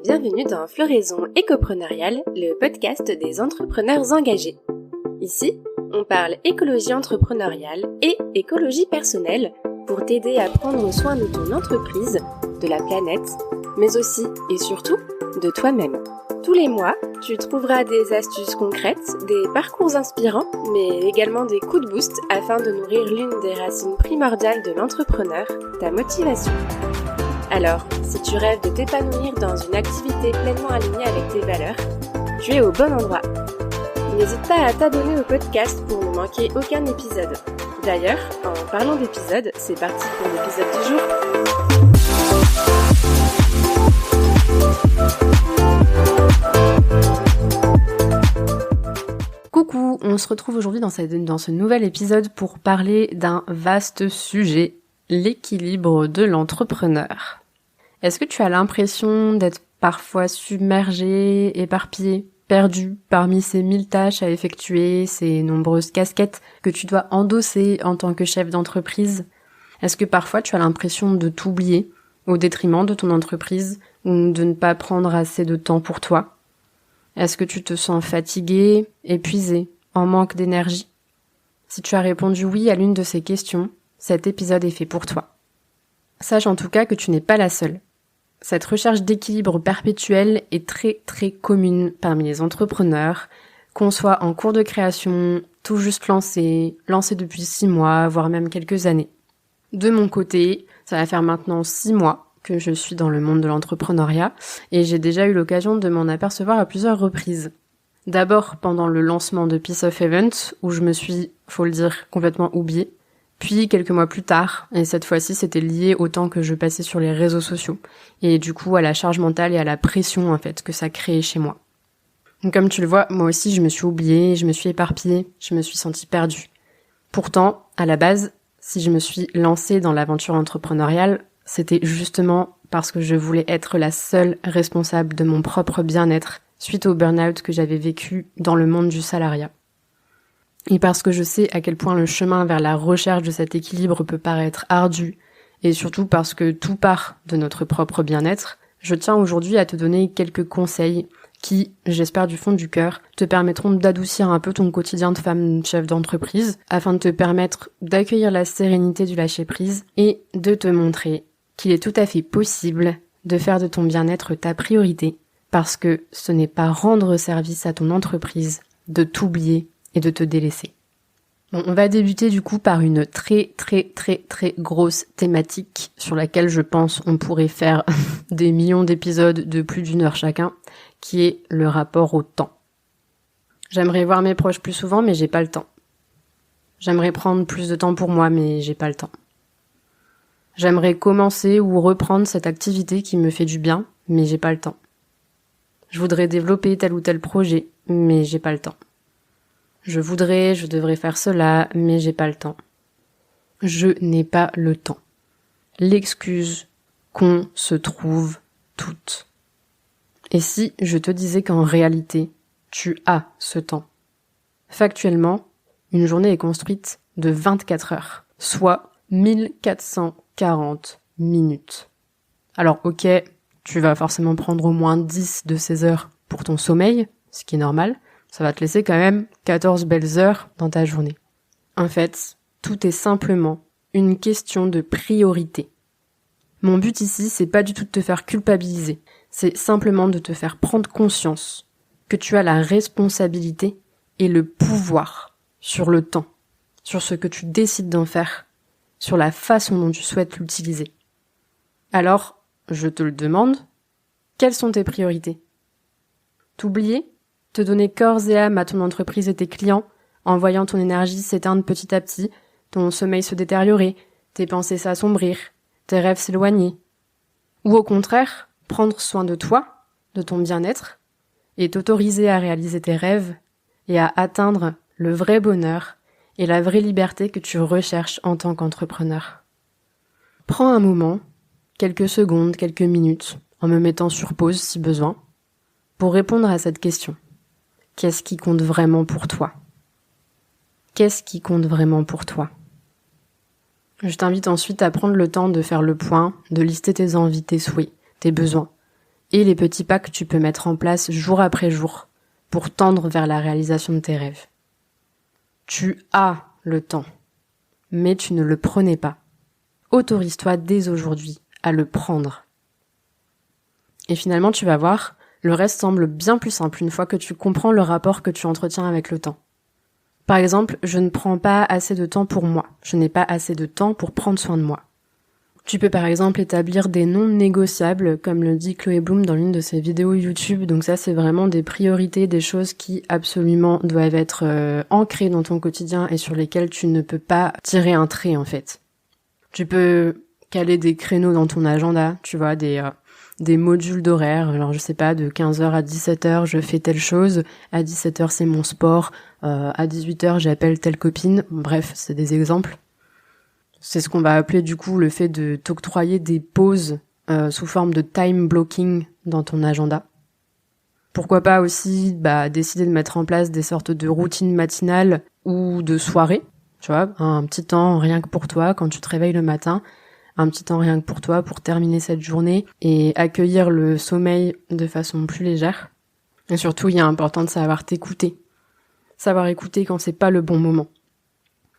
bienvenue dans Floraison Écopreneuriale, le podcast des entrepreneurs engagés. Ici, on parle écologie entrepreneuriale et écologie personnelle pour t'aider à prendre soin de ton entreprise, de la planète, mais aussi et surtout de toi-même. Tous les mois, tu trouveras des astuces concrètes, des parcours inspirants, mais également des coups de boost afin de nourrir l'une des racines primordiales de l'entrepreneur, ta motivation. Alors, si tu rêves de t'épanouir dans une activité pleinement alignée avec tes valeurs, tu es au bon endroit. N'hésite pas à t'abonner au podcast pour ne manquer aucun épisode. D'ailleurs, en parlant d'épisode, c'est parti pour l'épisode du jour. Coucou, on se retrouve aujourd'hui dans ce nouvel épisode pour parler d'un vaste sujet, l'équilibre de l'entrepreneur. Est-ce que tu as l'impression d'être parfois submergé, éparpillé, perdu parmi ces 1000 tâches à effectuer, ces nombreuses casquettes que tu dois endosser en tant que chef d'entreprise? Est-ce que parfois tu as l'impression de t'oublier au détriment de ton entreprise ou de ne pas prendre assez de temps pour toi? Est-ce que tu te sens fatigué, épuisé, en manque d'énergie? Si tu as répondu oui à l'une de ces questions, cet épisode est fait pour toi. Sache en tout cas que tu n'es pas la seule. Cette recherche d'équilibre perpétuel est très très commune parmi les entrepreneurs, qu'on soit en cours de création, tout juste lancé depuis 6 mois, voire même quelques années. De mon côté, ça va faire maintenant 6 mois que je suis dans le monde de l'entrepreneuriat et j'ai déjà eu l'occasion de m'en apercevoir à plusieurs reprises. D'abord pendant le lancement de Piece of Event, où je me suis, faut le dire, complètement oubliée. Puis quelques mois plus tard, et cette fois-ci c'était lié au temps que je passais sur les réseaux sociaux, et du coup à la charge mentale et à la pression en fait que ça créait chez moi. Donc, comme tu le vois, moi aussi je me suis oubliée, je me suis éparpillée, je me suis sentie perdue. Pourtant, à la base, si je me suis lancée dans l'aventure entrepreneuriale, c'était justement parce que je voulais être la seule responsable de mon propre bien-être suite au burn-out que j'avais vécu dans le monde du salariat. Et parce que je sais à quel point le chemin vers la recherche de cet équilibre peut paraître ardu, et surtout parce que tout part de notre propre bien-être, je tiens aujourd'hui à te donner quelques conseils qui, j'espère du fond du cœur, te permettront d'adoucir un peu ton quotidien de femme chef d'entreprise, afin de te permettre d'accueillir la sérénité du lâcher-prise et de te montrer qu'il est tout à fait possible de faire de ton bien-être ta priorité, parce que ce n'est pas rendre service à ton entreprise de t'oublier et de te délaisser. Bon, on va débuter du coup par une très grosse thématique sur laquelle je pense on pourrait faire des millions d'épisodes de plus d'1 heure chacun, qui est le rapport au temps. J'aimerais voir mes proches plus souvent, mais j'ai pas le temps. J'aimerais prendre plus de temps pour moi, mais j'ai pas le temps. J'aimerais commencer ou reprendre cette activité qui me fait du bien, mais j'ai pas le temps. Je voudrais développer tel ou tel projet, mais j'ai pas le temps. Je devrais faire cela, mais j'ai pas le temps. Je n'ai pas le temps. L'excuse qu'on se trouve toutes. Et si je te disais qu'en réalité, tu as ce temps? Factuellement, une journée est construite de 24 heures, soit 1440 minutes. Alors ok, tu vas forcément prendre au moins 10 de ces heures pour ton sommeil, ce qui est normal. Ça va te laisser quand même 14 belles heures dans ta journée. En fait, tout est simplement une question de priorité. Mon but ici, c'est pas du tout de te faire culpabiliser. C'est simplement de te faire prendre conscience que tu as la responsabilité et le pouvoir sur le temps, sur ce que tu décides d'en faire, sur la façon dont tu souhaites l'utiliser. Alors, je te le demande, quelles sont tes priorités? T'oublier? Te donner corps et âme à ton entreprise et tes clients, en voyant ton énergie s'éteindre petit à petit, ton sommeil se détériorer, tes pensées s'assombrir, tes rêves s'éloigner. Ou au contraire, prendre soin de toi, de ton bien-être, et t'autoriser à réaliser tes rêves et à atteindre le vrai bonheur et la vraie liberté que tu recherches en tant qu'entrepreneur. Prends un moment, quelques secondes, quelques minutes, en me mettant sur pause si besoin, pour répondre à cette question. Qu'est-ce qui compte vraiment pour toi? Qu'est-ce qui compte vraiment pour toi? Je t'invite ensuite à prendre le temps de faire le point, de lister tes envies, tes souhaits, tes besoins, et les petits pas que tu peux mettre en place jour après jour pour tendre vers la réalisation de tes rêves. Tu as le temps, mais tu ne le prenais pas. Autorise-toi dès aujourd'hui à le prendre. Et finalement, tu vas voir, le reste semble bien plus simple une fois que tu comprends le rapport que tu entretiens avec le temps. Par exemple, je ne prends pas assez de temps pour moi. Je n'ai pas assez de temps pour prendre soin de moi. Tu peux par exemple établir des non négociables, comme le dit Chloé Bloom dans l'une de ses vidéos YouTube. Donc ça, c'est vraiment des priorités, des choses qui absolument doivent être ancrées dans ton quotidien et sur lesquelles tu ne peux pas tirer un trait en fait. Tu peux caler des créneaux dans ton agenda, tu vois, des modules d'horaire. Alors je sais pas, de 15h à 17h, je fais telle chose, à 17h c'est mon sport, à 18h j'appelle telle copine. Bref, c'est des exemples. C'est ce qu'on va appeler du coup le fait de t'octroyer des pauses sous forme de time blocking dans ton agenda. Pourquoi pas aussi décider de mettre en place des sortes de routines matinales ou de soirées, tu vois, un petit temps rien que pour toi quand tu te réveilles le matin, un petit temps rien que pour toi pour terminer cette journée et accueillir le sommeil de façon plus légère. Et surtout, il est important de savoir t'écouter. Savoir écouter quand c'est pas le bon moment.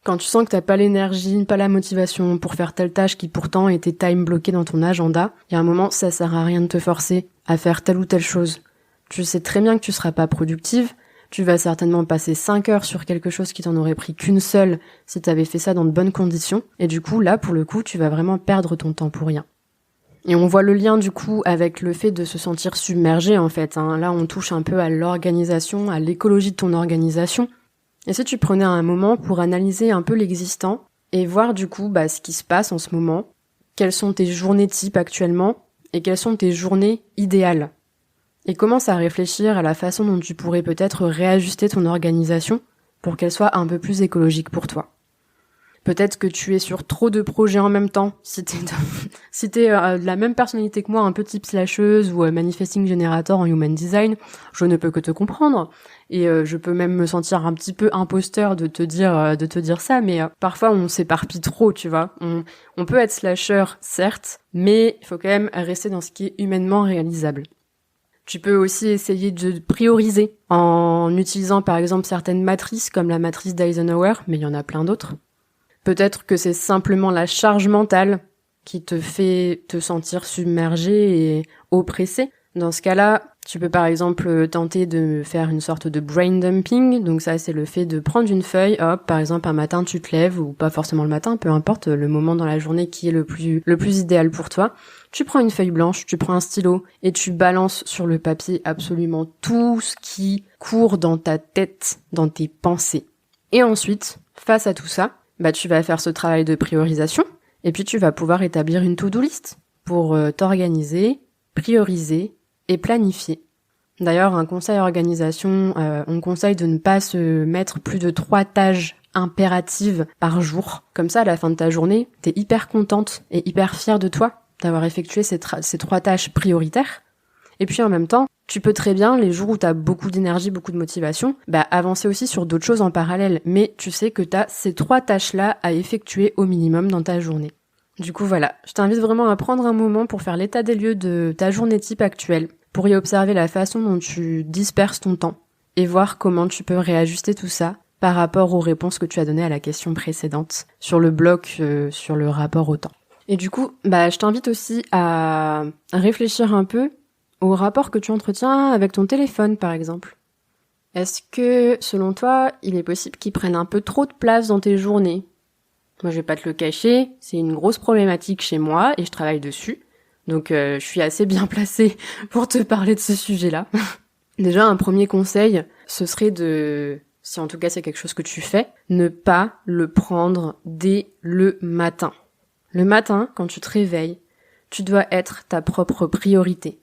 Quand tu sens que t'as pas l'énergie, pas la motivation pour faire telle tâche qui pourtant était time bloquée dans ton agenda, il y a un moment, ça sert à rien de te forcer à faire telle ou telle chose. Tu sais très bien que tu seras pas productive, tu vas certainement passer 5 heures sur quelque chose qui t'en aurait pris qu'une seule si t'avais fait ça dans de bonnes conditions, et du coup, là, pour le coup, tu vas vraiment perdre ton temps pour rien. Et on voit le lien du coup avec le fait de se sentir submergé en fait. Là, on touche un peu à l'organisation, à l'écologie de ton organisation. Et si tu prenais un moment pour analyser un peu l'existant et voir du coup ce qui se passe en ce moment, quelles sont tes journées types actuellement et quelles sont tes journées idéales. Et commence à réfléchir à la façon dont tu pourrais peut-être réajuster ton organisation pour qu'elle soit un peu plus écologique pour toi. Peut-être que tu es sur trop de projets en même temps. Si t'es de la même personnalité que moi, un peu type slasheuse ou manifesting generator en human design, je ne peux que te comprendre. Et je peux même me sentir un petit peu imposteur de te dire ça, mais parfois on s'éparpille trop, tu vois. On peut être slasher, certes, mais il faut quand même rester dans ce qui est humainement réalisable. Tu peux aussi essayer de prioriser en utilisant par exemple certaines matrices comme la matrice d'Eisenhower, mais il y en a plein d'autres. Peut-être que c'est simplement la charge mentale qui te fait te sentir submergé et oppressé. Dans ce cas-là, tu peux par exemple tenter de faire une sorte de brain dumping. Donc ça, c'est le fait de prendre une feuille, hop, par exemple un matin tu te lèves, ou pas forcément le matin, peu importe le moment dans la journée qui est le plus idéal pour toi. Tu prends une feuille blanche, tu prends un stylo et tu balances sur le papier absolument tout ce qui court dans ta tête, dans tes pensées. Et ensuite, face à tout ça, tu vas faire ce travail de priorisation et puis tu vas pouvoir établir une to-do list pour t'organiser, prioriser et planifier. D'ailleurs, un conseil organisation, on conseille de ne pas se mettre plus de 3 tâches impératives par jour. Comme ça, à la fin de ta journée, t'es hyper contente et hyper fière de toi d'avoir effectué ces 3 tâches prioritaires. Et puis en même temps, tu peux très bien, les jours où t'as beaucoup d'énergie, beaucoup de motivation, avancer aussi sur d'autres choses en parallèle. Mais tu sais que t'as ces 3 tâches-là à effectuer au minimum dans ta journée. Du coup, voilà. Je t'invite vraiment à prendre un moment pour faire l'état des lieux de ta journée type actuelle, pour y observer la façon dont tu disperses ton temps et voir comment tu peux réajuster tout ça par rapport aux réponses que tu as données à la question précédente sur le bloc, sur le rapport au temps. Et du coup, je t'invite aussi à réfléchir un peu au rapport que tu entretiens avec ton téléphone, par exemple. Est-ce que, selon toi, il est possible qu'il prenne un peu trop de place dans tes journées ? Moi, je vais pas te le cacher, c'est une grosse problématique chez moi et je travaille dessus. Donc, je suis assez bien placée pour te parler de ce sujet-là. Déjà, un premier conseil, ce serait de, si en tout cas c'est quelque chose que tu fais, ne pas le prendre dès le matin. Le matin, quand tu te réveilles, tu dois être ta propre priorité.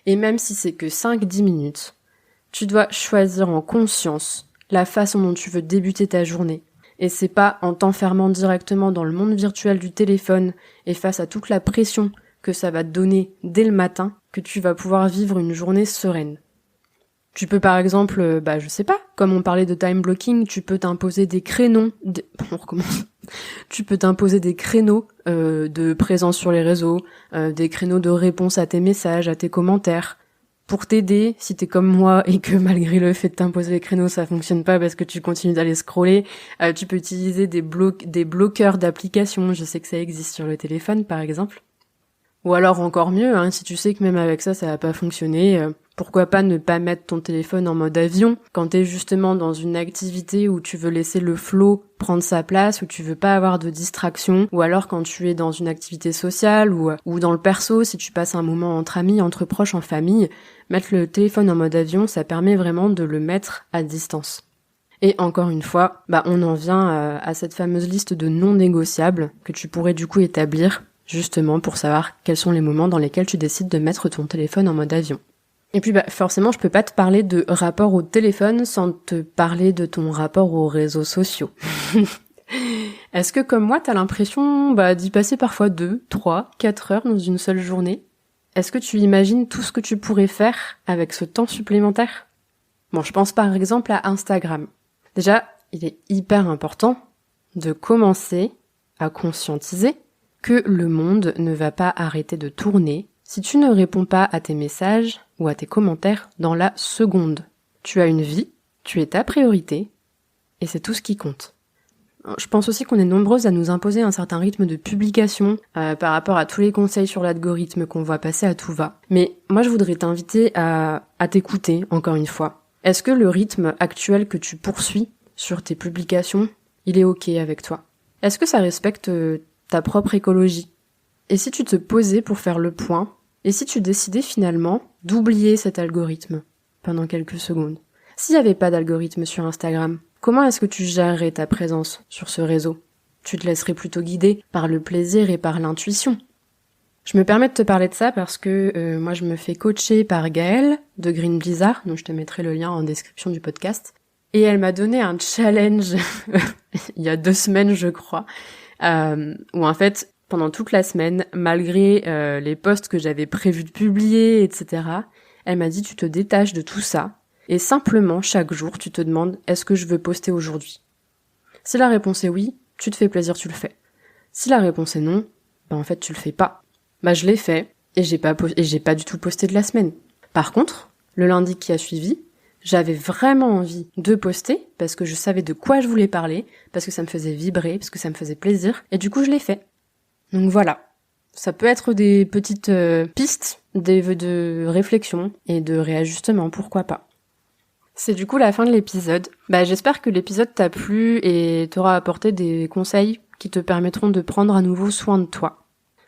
Et même si c'est que 5-10 minutes, tu dois choisir en conscience la façon dont tu veux débuter ta journée. Et c'est pas en t'enfermant directement dans le monde virtuel du téléphone et face à toute la pression que ça va te donner dès le matin que tu vas pouvoir vivre une journée sereine. Tu peux par exemple, je sais pas, comme on parlait de time blocking, tu peux t'imposer des créneaux, on recommence. Tu peux t'imposer des créneaux de présence sur les réseaux, des créneaux de réponse à tes messages, à tes commentaires, pour t'aider si t'es comme moi et que malgré le fait de t'imposer les créneaux, ça fonctionne pas parce que tu continues d'aller scroller. Tu peux utiliser des bloqueurs d'applications, je sais que ça existe sur le téléphone par exemple. Ou alors encore mieux, si tu sais que même avec ça va pas fonctionner, pourquoi pas ne pas mettre ton téléphone en mode avion quand t'es justement dans une activité où tu veux laisser le flow prendre sa place, où tu veux pas avoir de distraction, ou alors quand tu es dans une activité sociale ou dans le perso, si tu passes un moment entre amis, entre proches, en famille, mettre le téléphone en mode avion, ça permet vraiment de le mettre à distance. Et encore une fois, on en vient à cette fameuse liste de non négociables que tu pourrais du coup établir justement pour savoir quels sont les moments dans lesquels tu décides de mettre ton téléphone en mode avion. Et puis forcément, je peux pas te parler de rapport au téléphone sans te parler de ton rapport aux réseaux sociaux. Est-ce que comme moi, t'as l'impression d'y passer parfois 2, 3, 4 heures dans une seule journée? Est-ce que tu imagines tout ce que tu pourrais faire avec ce temps supplémentaire? Bon, je pense par exemple à Instagram. Déjà, il est hyper important de commencer à conscientiser que le monde ne va pas arrêter de tourner si tu ne réponds pas à tes messages ou à tes commentaires dans la seconde. Tu as une vie, tu es ta priorité, et c'est tout ce qui compte. Je pense aussi qu'on est nombreuses à nous imposer un certain rythme de publication par rapport à tous les conseils sur l'algorithme qu'on voit passer à tout va. Mais moi, je voudrais t'inviter à t'écouter, encore une fois. Est-ce que le rythme actuel que tu poursuis sur tes publications, il est OK avec toi? Est-ce que ça respecte ta propre écologie? Et si tu te posais pour faire le point, et si tu décidais finalement d'oublier cet algorithme pendant quelques secondes? S'il n'y avait pas d'algorithme sur Instagram, comment est-ce que tu gérerais ta présence sur ce réseau? Tu te laisserais plutôt guider par le plaisir et par l'intuition. Je me permets de te parler de ça parce que moi je me fais coacher par Gaëlle de Green Blizzard, donc je te mettrai le lien en description du podcast. Et elle m'a donné un challenge il y a 2 semaines je crois, où en fait pendant toute la semaine, malgré les posts que j'avais prévu de publier, etc., elle m'a dit tu te détaches de tout ça et simplement chaque jour tu te demandes est-ce que je veux poster aujourd'hui? Si la réponse est oui, tu te fais plaisir, tu le fais. Si la réponse est non, en fait tu le fais pas. Je l'ai fait et j'ai pas du tout posté de la semaine. Par contre, le lundi qui a suivi, j'avais vraiment envie de poster parce que je savais de quoi je voulais parler, parce que ça me faisait vibrer, parce que ça me faisait plaisir, et du coup je l'ai fait. Donc voilà, ça peut être des petites pistes de réflexion et de réajustement, pourquoi pas. C'est du coup la fin de l'épisode. J'espère que l'épisode t'a plu et t'aura apporté des conseils qui te permettront de prendre à nouveau soin de toi.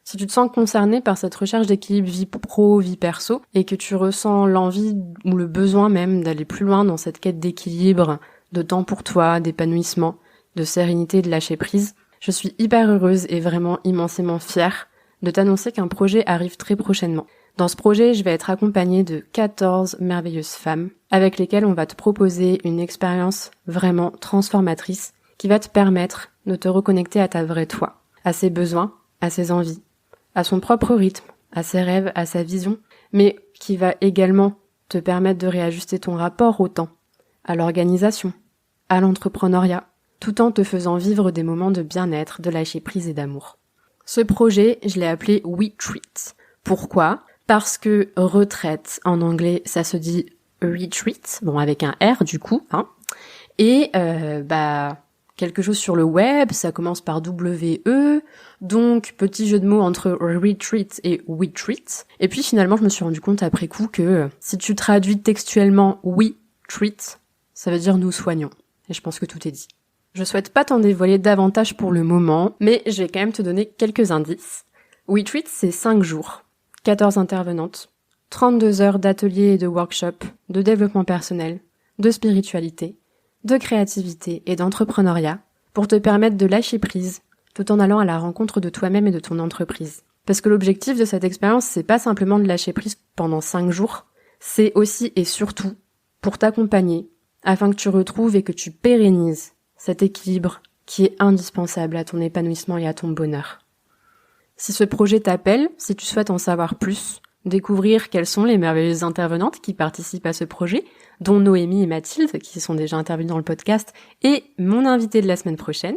Si tu te sens concerné par cette recherche d'équilibre vie pro, vie perso, et que tu ressens l'envie ou le besoin même d'aller plus loin dans cette quête d'équilibre, de temps pour toi, d'épanouissement, de sérénité et de lâcher prise, je suis hyper heureuse et vraiment immensément fière de t'annoncer qu'un projet arrive très prochainement. Dans ce projet, je vais être accompagnée de 14 merveilleuses femmes avec lesquelles on va te proposer une expérience vraiment transformatrice qui va te permettre de te reconnecter à ta vraie toi, à ses besoins, à ses envies, à son propre rythme, à ses rêves, à sa vision, mais qui va également te permettre de réajuster ton rapport au temps, à l'organisation, à l'entrepreneuriat, tout en te faisant vivre des moments de bien-être, de lâcher prise et d'amour. Ce projet, je l'ai appelé We Treat. Pourquoi ? Parce que retraite, en anglais, ça se dit retreat, avec un R du coup, et quelque chose sur le web, ça commence par W-E, donc petit jeu de mots entre retreat et we treat. Et puis finalement, je me suis rendu compte après coup que si tu traduis textuellement we treat, ça veut dire nous soignons. Et je pense que tout est dit. Je souhaite pas t'en dévoiler davantage pour le moment, mais je vais quand même te donner quelques indices. We treat, c'est 5 jours, 14 intervenantes, 32 heures d'ateliers et de workshops, de développement personnel, de spiritualité, de créativité et d'entrepreneuriat pour te permettre de lâcher prise tout en allant à la rencontre de toi-même et de ton entreprise. Parce que l'objectif de cette expérience, c'est pas simplement de lâcher prise pendant 5 jours, c'est aussi et surtout pour t'accompagner afin que tu retrouves et que tu pérennises cet équilibre qui est indispensable à ton épanouissement et à ton bonheur. Si ce projet t'appelle, si tu souhaites en savoir plus, découvrir quelles sont les merveilleuses intervenantes qui participent à ce projet, dont Noémie et Mathilde, qui sont déjà intervenues dans le podcast, et mon invité de la semaine prochaine.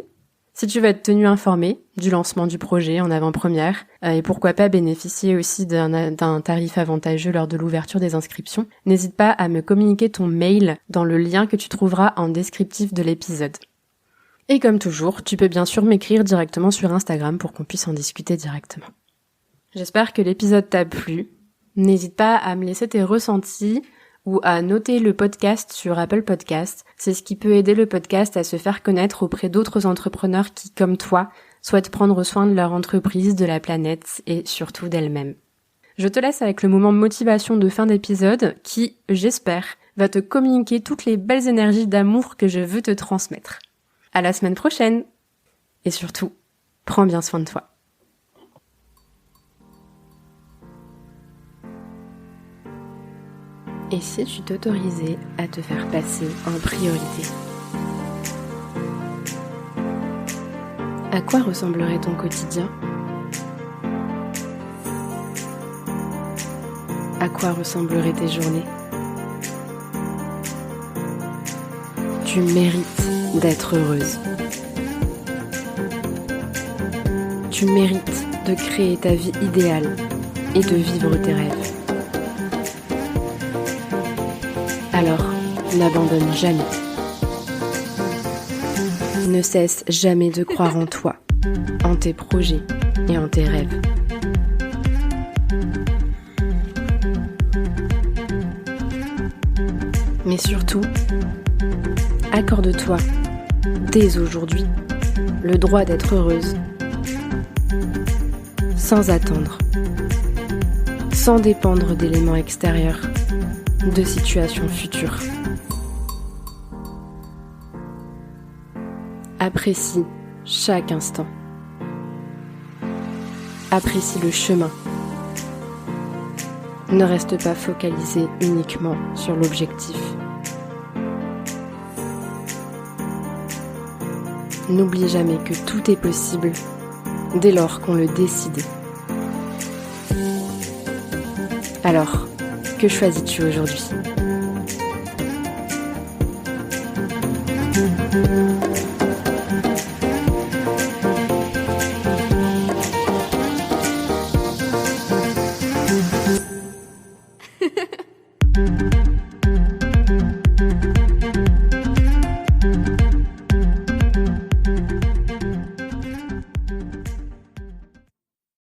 Si tu veux être tenu informé du lancement du projet en avant-première, et pourquoi pas bénéficier aussi d'un tarif avantageux lors de l'ouverture des inscriptions, n'hésite pas à me communiquer ton mail dans le lien que tu trouveras en descriptif de l'épisode. Et comme toujours, tu peux bien sûr m'écrire directement sur Instagram pour qu'on puisse en discuter directement. J'espère que l'épisode t'a plu. N'hésite pas à me laisser tes ressentis ou à noter le podcast sur Apple Podcasts. C'est ce qui peut aider le podcast à se faire connaître auprès d'autres entrepreneurs qui, comme toi, souhaitent prendre soin de leur entreprise, de la planète et surtout d'elles-mêmes. Je te laisse avec le moment motivation de fin d'épisode qui, j'espère, va te communiquer toutes les belles énergies d'amour que je veux te transmettre. À la semaine prochaine! Et surtout, prends bien soin de toi. Et si tu t'autorisais à te faire passer en priorité? À quoi ressemblerait ton quotidien? À quoi ressembleraient tes journées? Tu mérites d'être heureuse. Tu mérites de créer ta vie idéale et de vivre tes rêves. Alors, n'abandonne jamais. Ne cesse jamais de croire en toi, en tes projets et en tes rêves. Mais surtout, accorde-toi, dès aujourd'hui, le droit d'être heureuse, sans attendre, sans dépendre d'éléments extérieurs, de situations futures. Apprécie chaque instant. Apprécie le chemin. Ne reste pas focalisé uniquement sur l'objectif. N'oublie jamais que tout est possible dès lors qu'on le décide. Alors, que choisis-tu aujourd'hui ?